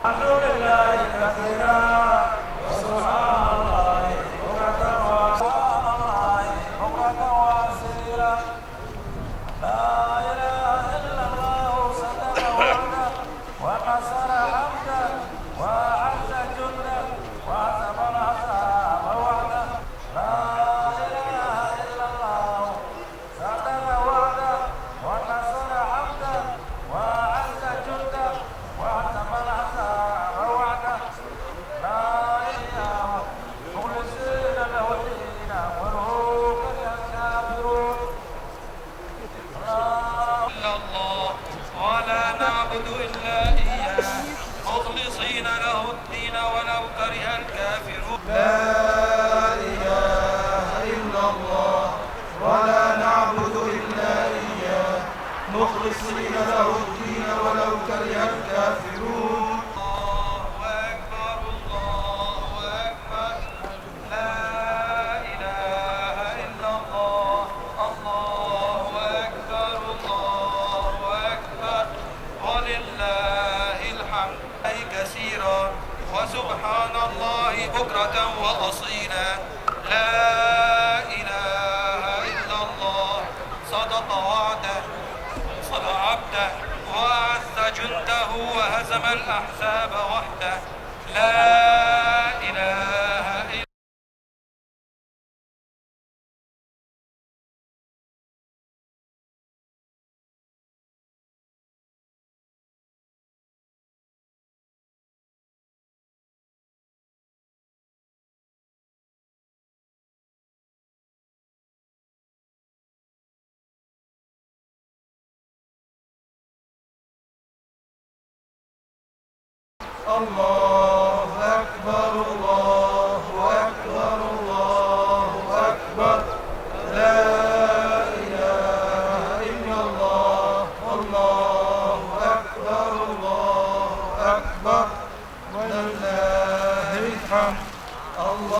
الحمد لله كثيرا وسبحان الله بكرة وأصيلا لا إله إلا الله صدق وعده ونصر عبده وأعز جنده وهزم الأحزاب وحده لا إله إلا الله صدق وعده ونصر عبده وأعز جنده وهزم الأحزاب وحده لا إله مخلصين له الدين ولو كره الكافرون إلا الله ولا نعبد إلا إياه مخلصين له الدين ولو كره الكافرون لا إله إلا الله ولا نعبد إلا إياه مخلصين له الدين ولو كره الكافرون الله أكبر الله أكبر لا إله إلا الله الله أكبر الله أكبر ولله الحمد أي كثيرا وسبحان الله بكرة وأصيلا لا إله إلا الله صدق وعده نصر عبده وأعز جنده وهزم الأحزاب وحده لا إله إلا الله أكبر الله أكبر الله أكبر لا إله إلا الله الله أكبر الله أكبر ولله الحمد الله